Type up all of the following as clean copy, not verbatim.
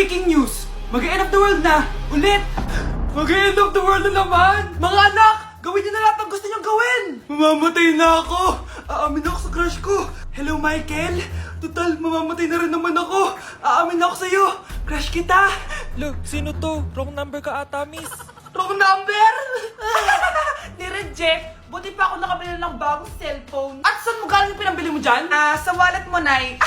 Breaking news! Mag-end of the world na! Ulit! Mag-end of the world na naman! Mga anak! Gawin niyo na lahat ng gusto niyong gawin! Mamamatay na ako! Aamin ako sa crush ko! Hello, Michael! Total, mamamatay na rin naman ako! Aamin ako sa'yo! Crush kita! Lo, sino to? Wrong number ka ata, miss. Wrong number! Ni-reject! Buti pa ako nakabili ng bagong cellphone. At saan mo galing yung pinambili mo dyan? Sa wallet mo, Nay.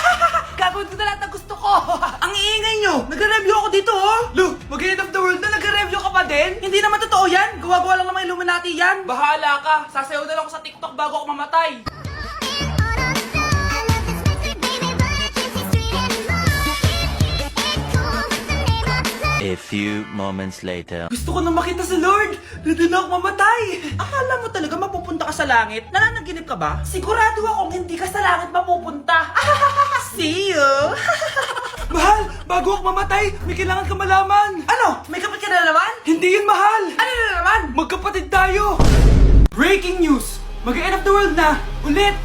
Gagawin ko na lahat ng gusto ko. Ang iingay nyo! Nagre-review ako dito, oh! Lu, mag-end of the world na nagre-review ka pa din? Hindi naman totoo yan! Gawa-gawa lang naman Illuminati yan! Bahala ka! Sasayaw na lang ako sa TikTok bago ako mamatay! A few moments later. Gusto ko na makita si Lord! Ready na ako mamatay! Akala mo talaga mapupunta ka sa langit? Nananaginip ka ba? Sigurado akong hindi ka sa langit mapupunta! See you! Mahal! Bago ako mamatay, may kailangan ka malaman! Ano? May kapit ka na naman? Hindi yun, mahal! Ano na naman? Magkapatid tayo! Breaking news! Mag-end of the world na! Ulit!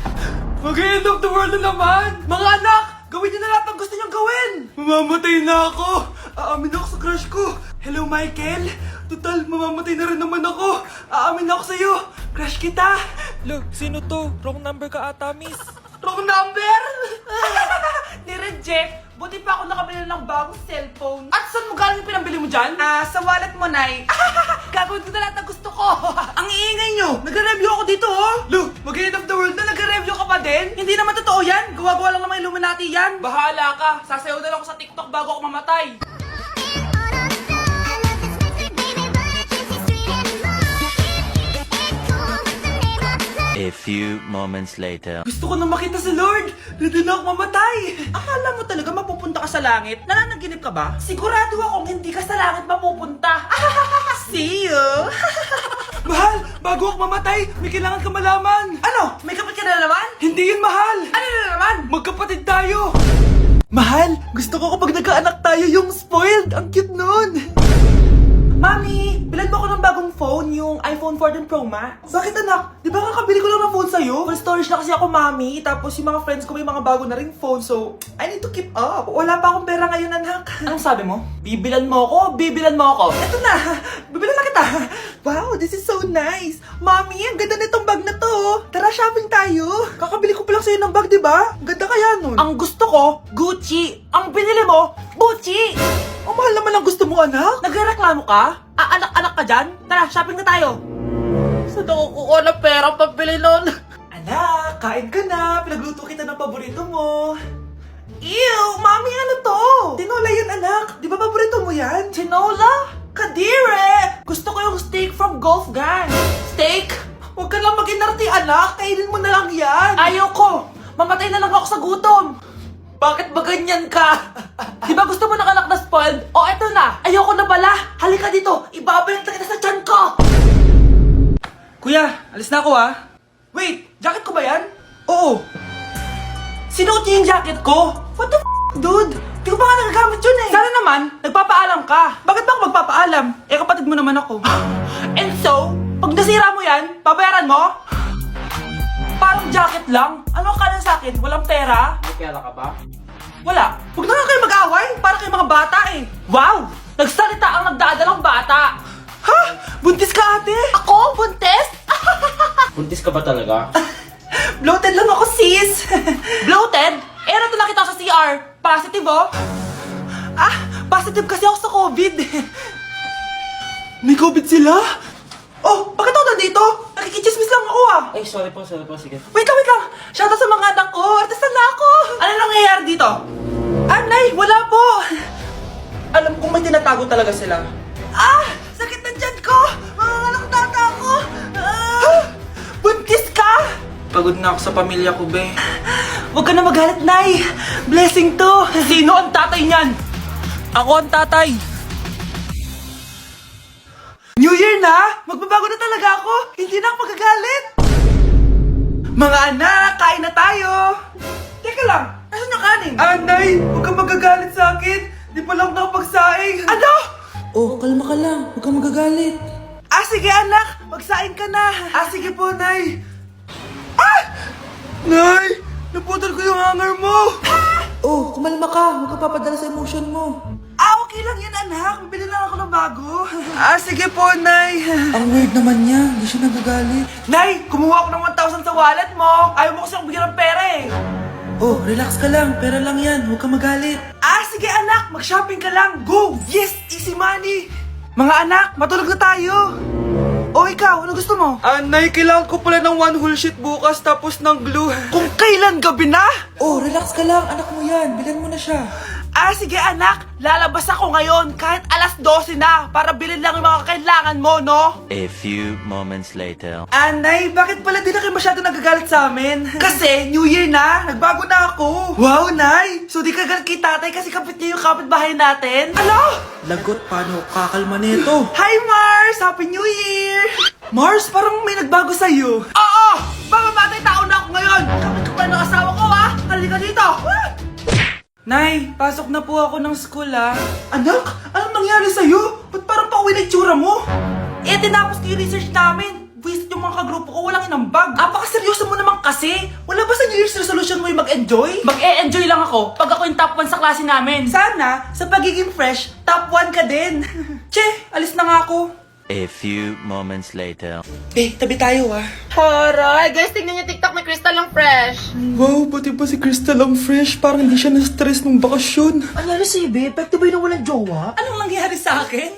Mag-end of the world na naman! Mga anak! Gawin niyo na lahat ng gusto niyong gawin! Mamamatay na ako! Aamin ako sa crush ko! Hello, Michael! Total, mamamatay na rin naman ako! Aamin ako sa'yo! Crush kita! Lo, sino to? Wrong number ka ata, miss. Wrong number! Ni-reject! Buti pa ako nakabili ng bagong cellphone. At saan mo galing yung pinambili mo dyan? Sa wallet mo, Nay. Gagawin ko na lahat ng gusto ko. Ang iingay nyo! Nagre-review ako dito, oh! Lu, mag-end of the world na nagre-review ka pa din? Hindi naman totoo yan! Gawa-gawa lang naman Illuminati yan! Bahala ka! Sasayaw na lang ako sa TikTok bago ako mamatay! A few moments later. Gusto ko na makita si Lord! Ready na ako mamatay! Akala mo talaga mapupunta ka sa langit? Nananaginip ka ba? Sigurado akong hindi ka sa langit mapupunta! See you! Mahal! Bago ako mamatay, may kailangan ka malaman! Ano? May kapit ka na naman? Hindi yun, mahal! Ano na naman? Magkapatid tayo! Mahal! Gusto ko kapag nagkaanak tayo yung spoiled! Ang cute nun! Mami, bilan mo ako ng bagong phone, yung iPhone 14 Pro Max. Bakit anak? Di ba kakabili ko lang ng phone sa'yo? Full storage na kasi ako, Mami. Tapos yung mga friends ko may mga bago na ring phone, so I need to keep up. Wala pa akong pera ngayon, anak. Anong sabi mo? Bibilan mo ako? Bibilan mo ako? Eto na, bibilan na kita. Wow, this is so nice. Mami, ang ganda nitong bag na to. Tara, shopping tayo. Kakabili ko pa lang sa'yo ng bag, di ba? Ang ganda kaya nun. Ang gusto ko, Gucci. Ang binili mo, Gucci. Ang mahal naman ang gusto mo, anak. Nagrereklamo ka? Anak-anak ka dyan? Tara, shopping na tayo. Saan ako kukuha ng pera pambili nun? Anak, kain ka na. Pinagluto kita ng paborito mo. Ew, mami, ano to? Tinola yun, anak. Di ba paborito mo yan? Tinola? Kadire! Gusto ko yung steak from Golf Gang. Steak? Huwag ka lang mag-inarti, anak. Kainin mo na lang yan. Ayoko. Mamatay na lang ako sa gutom. Bakit ba ganyan ka? Di ba gusto mo ng anak na spoiled? O eto na, ayoko na pala. Halika dito, ibabalik na kita sa tiyan ko. Kuya, alis na ako ah. Wait, jacket ko ba yan? Oo. Sinuot niyo yung jacket ko? What the dude? Di ko pa nga nagagamit yun eh. Sana naman, nagpapaalam ka. Bakit ba ako magpapaalam? Eh kapatid mo naman ako. And so, pag nasira mo yan, babayaran mo? Parang jacket lang. Ano ka na sa akin? Walang pera? May pera ka ba? Wala. Huwag na nga kayo mag-away. Para kayo mga bata eh. Wow! Nagsalita ang nagdadalang bata. Ha? Buntis ka, ate? Ako? Buntis? Buntis ka ba talaga? Bloated lang ako, sis. Bloated? Eh, ano ito nakita ko sa CR? Positive, oh. Positive kasi ako sa COVID. May COVID sila? Oh, bakit ako nandito? Nakikichismis lang ako ah. Ay, sorry po, sige. Wait lang. Shoutout sa mga anak ko. Artista na ako. Ano nangyayari dito? Nay, wala po. Alam kong may tinatago talaga sila. Sakit na dyan ko. Mga tata ko. Buntis ka? Pagod na ako sa pamilya ko, be. Huwag ka na magalit, Nay. Blessing to. Sino ang tatay niyan? Ako ang tatay! New Year na! Magbabago na talaga ako! Hindi na ako magagalit! Mga anak, kain na tayo! Teka lang, nasan yung kanin? Nay, huwag kang magagalit sa akin! Di pa lang nakapagsaing! Ano? Oh, kalma ka lang. Huwag kang magagalit. Sige anak! Magsaing ka na! Sige po, Nay! Nay! Naputol ko yung hanger mo! Oh, kumalma ka. Huwag ka papadala sa emotion mo. Huwag okay lang yan, anak. Bibili lang ako ng bago. Sige po, Nay. Ang weird naman niya. Hindi siya nagagalit. Nay, kumuha ako ng 1,000 sa wallet mo. Ayaw mo kasi akong bigyan ng pera eh. Oh, relax ka lang. Pera lang yan. Huwag ka magalit. Sige anak. Mag-shopping ka lang. Go! Yes! Easy money! Mga anak, matulog na tayo. O ikaw, ano gusto mo? Nay, kailangan ko pala ng 1 whole sheet bukas tapos ng glue. Kung kailan gabi na? Oh, relax ka lang. Anak mo yan. Bilan mo na siya. Sige anak. Lalabas ako ngayon kahit alas 12 na para bilhin lang yung mga kailangan mo, no? A few moments later. Nay, bakit pala di na kayo masyado nagagalit sa amin? Kasi, New Year na, nagbago na ako. Wow, Nay! So di ka galit kay tatay kasi kapit niya yung kapitbahay natin? Ano? Lagot, paano kakalma nito? Hi, Mars! Happy New Year! Mars, parang may nagbago sa'yo. Oo! Mamamatay tao na ako ngayon! Kapit ko pa ng asawa ko, ha? Halika dito! Nay, pasok na po ako ng school, ha? Anak, anong nangyari sa'yo? Ba't parang pauwi na itsura mo? Tinapos ko yung research namin. Visit yung mga kagrupo ko, walang inambag. Apakaseryoso mo naman kasi. Wala ba sa New Year's resolution mo yung mag-enjoy? Mag-e-enjoy lang ako pag ako yung top 1 sa klase namin. Sana, sa pagiging fresh, top 1 ka din. Che, alis na nga ako. A few moments later. Tabi tayo, ha? Horay! Guys, tignan niyo TikTok ni Crystal ang fresh. Wow, pati ba si Crystal ang fresh? Parang hindi siya na-stress nung bakasyon. Ano nangyari sa'yo, babe? Pwede ba yung walang jowa? Anong nangyari sa akin?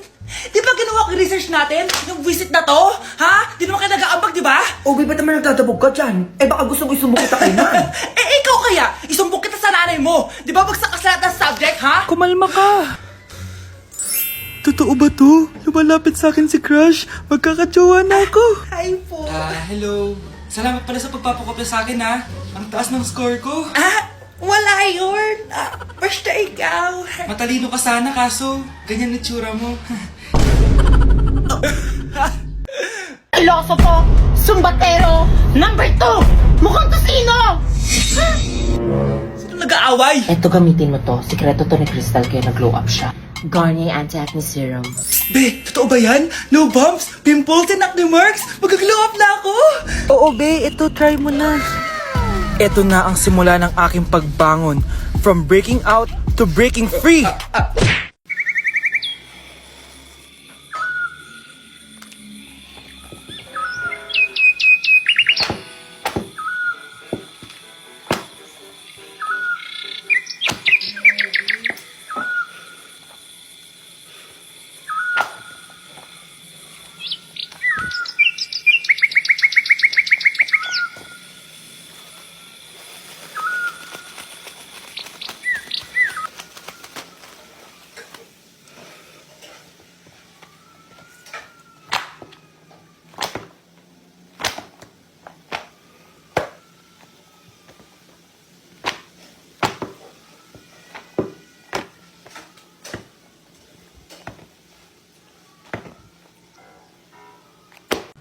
Di ba ginawa ko yung research natin? Yung visit na to? Ha? Di naman kayo nag-aambag, di ba? Ba't naman nagtatabog ka dyan? Baka gusto mo isumbong kita kay Nan. Ikaw kaya? Isumbok kita sa nanay mo. Di ba bagsak ka sa lahat ng subject, ha? Kumalma ka. Totoo ba to? Lumalapit sa akin si Crush. Magkakajowa na ako. Hi po. Hello. Salamat pala sa pagpapakopya sa akin, ha? Ang taas ng score ko. Wala yun. Basta ikaw. Matalino ka sana, kaso ganyan na tsura mo. Iloso Sumbatero! Number 2! Mukhang tosino! Sino nag-aaway? Eto, gamitin mo to. Sikreto to ni Crystal kaya nag-glow up siya. Garnier Anti-Acne Serum. Be, totoo ba yan? No bumps, pimples, and acne marks? Mag-glow up na ako! Oo, be. Ito, try mo na. Ito na ang simula ng aking pagbangon. From breaking out to breaking free.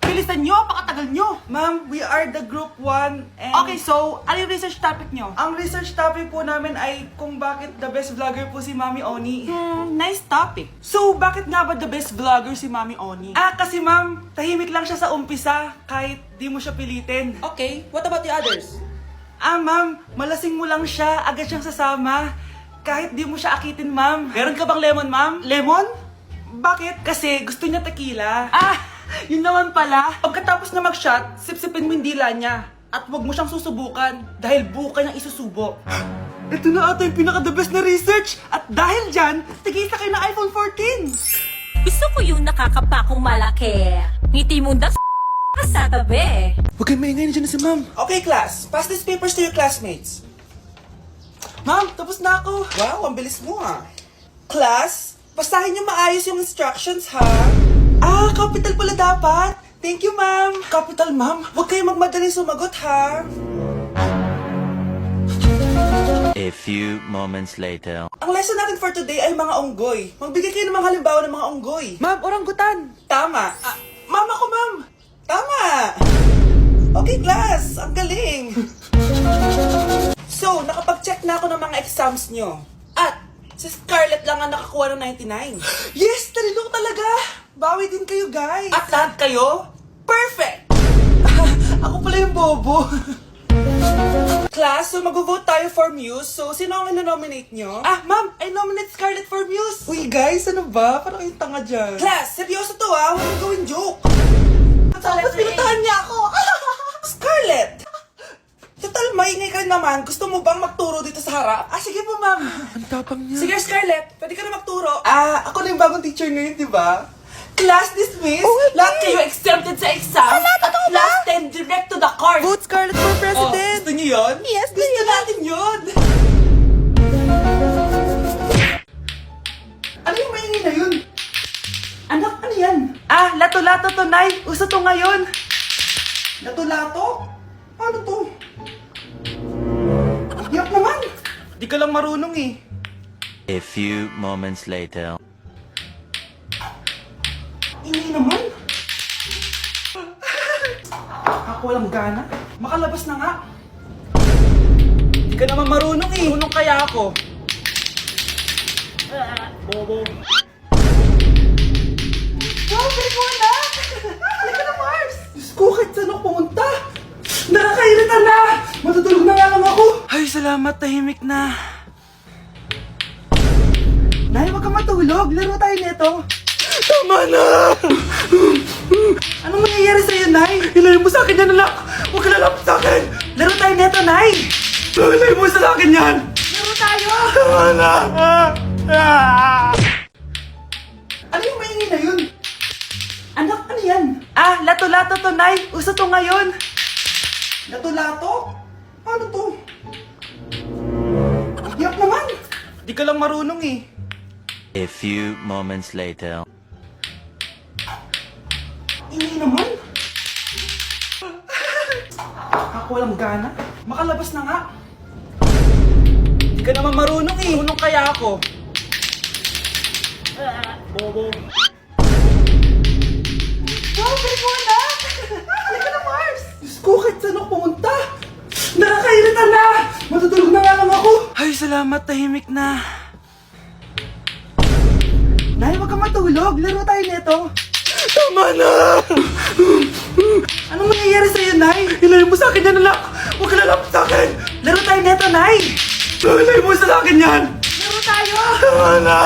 Bilisan nyo, pakatagal nyo. Ma'am, we are the group 1 and... Okay, so, ano yung research topic nyo? Ang research topic po namin ay kung bakit the best vlogger po si Mami Oni. Nice topic. So, bakit nga ba the best vlogger si Mami Oni? Kasi ma'am, tahimik lang siya sa umpisa kahit di mo siya pilitin. Okay, what about the others? Ma'am, malasing mo lang siya, agad siyang sasama. Kahit di mo siya akitin, ma'am. Meron ka bang lemon, ma'am? Lemon? Bakit? Kasi gusto niya tequila. Yun naman pala. Pagkatapos na mag-shot, sipsipin mo yung dila niya. At huwag mo siyang susubukan dahil buka niyang isusubo. Ito na ata yung pinaka-the best na research. At dahil dyan, tigisa kayo ng iPhone 14. Gusto ko yung nakakapakong malaki. Ngiti mo na sa tabi. Huwag kayong maingay, nandiyan na si ma'am. Okay, class. Pass these papers to your classmates. Ma'am, tapos na ako. Wow, ang bilis mo Class, basahin niyo maayos yung instructions, ha? Capital pala dapat. Thank you, ma'am. Capital, ma'am. Huwag kayong magmadaling sumagot, ha? A few moments later. Ang lesson natin for today ay mga unggoy. Magbigay kayo ng mga halimbawa ng mga unggoy. Ma'am, oranggutan. Tama. Ma'am ako, ma'am. Tama. Okay, class. Ang galing. So, nakapag-check na ako ng mga exams nyo. At, si Scarlett lang ang nakakuha ng 99. Yes! Talino talaga! Bawi din kayo, guys. At lahat kayo? Perfect! Ako pala yung bobo. Class, so mag-vote tayo for Muse. So, sino ang ilo-nominate nyo? Ah, ma'am, I nominate Scarlett for Muse. Uy, guys, ano ba? Parang kayong tanga dyan. Class, seryoso to ah. Huwag mong gawin joke. Tapos pinuntahan niya ako. Scarlett! Total, maingay ka rin naman. Gusto mo bang magturo dito sa harap? Ah, sige po, ma'am. Ang tapang niya. Sige, Scarlett. Pwede ka na magturo. Ah, ako na yung bagong teacher ngayon, di ba? Class dismissed. Lahat kayo exempted sa exam. Last 10 direct to the court. Vote Scarlett for president! Gusto niyo yun? Yes, Gusto natin yun. Ano yung maingay na yun? Anak, ano yan? Ah, lato-lato to, Nay. Uso to ngayon. Lato-lato? Ano to? Yak naman. Di ka lang marunong eh. A few moments later. Hindi naman. Ako walang gana. Makalabas na nga. Di ka naman marunong eh. Marunong kaya ako. Bobo. Sabi mo na! Halika na, Mars! Diyos ko, kahit saan ako pumunta. Nakakairita na! Matutulog na nga lang ako. Ay, salamat. Tahimik na. Nay, wag kang matulog. Laro tayo nito. Tama na! Anong mangyayari sa'yo, Nay? Ilayo mo sa akin yan, anak! Huwag ka lalapit sa akin! Laro tayo neto, Nay! Ilayo mo sa akin yan! Laro tayo! Tama na! Ano yung maingay na yun? Anak, ano yan? Ah, lato-lato to, Nay! Uso to ngayon! Lato-lato? Ano to? Yak naman! Di ka lang marunong eh. A few moments later. Hindi naman. Ako walang gana. Makalabas na nga. Hindi ka naman marunong eh. Marunong kaya ako. Bobo. Sabi mo na! Halika na, Mars! Diyos ko, kahit saan ako pumunta. Nakakairita na! Matutulog na nga lang ako. Ay, salamat. Tahimik na. Nay, wag kang matulog. Laro tayo nito. Tama na! Anong mangyayari sa'yo, Nay? Ilayo mo sa akin yan, anak! Huwag ka lalapit sa akin! Laro tayo neto, Nay! Ilayo mo sa akin yan! Laro tayo! Tama na!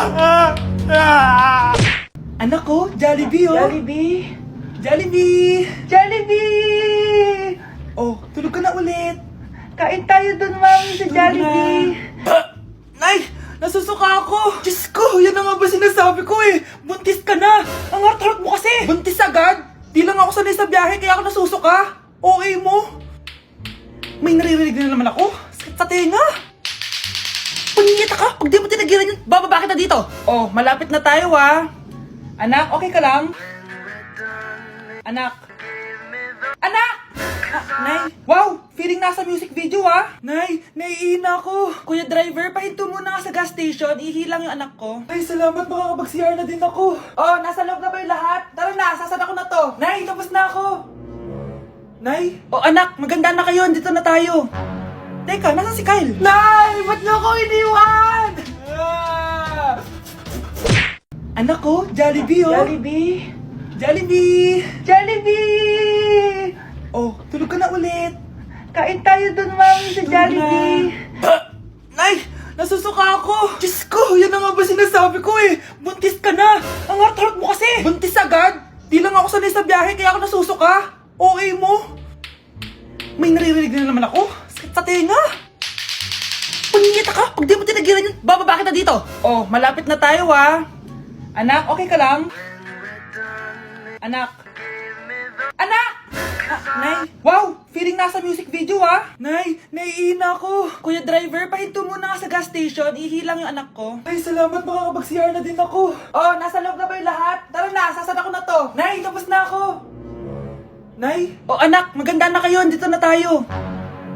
Anak ko, Jollibee, oh! Jollibee! Jollibee! Jollibee! Oh, tulog ka na ulit! Kain tayo dun, ma'am, sa Jollibee! Nay! Nasusuka ako! Diyos ko! Yan na nga ba sinasabi ko eh! Buntis ka na! Ang harap mo kasi! Buntis agad? Di lang ako sanay sa biyahe kaya ako nasusuka! Okay mo? May naririnig na naman ako! Sakit sa tenga! Paningita ka! Pag di mo tinagilan yun, bababa kita dito! Oh, malapit na tayo ah! Anak, okay ka lang? Anak! Anak! Nay! Wow! Feeling nasa music video ah! Nay! Naiihina ako! Kuya driver, pahinto muna nga sa gas station. Ihilang yung anak ko. Ay, salamat. Makakapag-CR na din ako. Oh, nasa loob na ba yung lahat? Tara na, sasada ko na to. Nay, tapos na ako. Nay? Oh, anak, maganda na kayo. Dito na tayo. Teka, nasa si Kyle? Nay! Ba't niyo ako iniwan? Anak ko, Jollibee oh. Jollibee! Jollibee! Jollibee! Oh, tulog ka na ulit. Kain tayo dun, ma'am, sa Jollibee. Nay! Nasusuka ako! Diyos ko! Yan na nga ba sinasabi ko eh! Buntis ka na! Ang harap mo kasi! Buntis agad? Di lang ako sanay sa biyahe kaya ako nasusuka. Okay mo? May naririnig na naman ako. Sakit sa tenga. Paningita ka! Pag di mo tinagilan yun, bababa kita dito. Oh, malapit na tayo ah. Anak, okay ka lang? Anak. Anak! Nay, wow! Feeling nasa music video ah! Nay, naiihina ako! Kuya driver, pahinto muna nga sa gas station. Ihilang yung anak ko. Ay, salamat. Makakapag-CR na din ako. Oh, nasa loob na ba yung lahat? Tara na, sasada ko na to. Nay, tapos na ako. Nay? Oh, anak, maganda na kayo. Dito na tayo.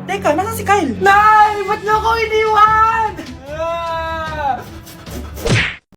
Teka, nasa si Kyle? Nay! Ba't niyo ako iniwan?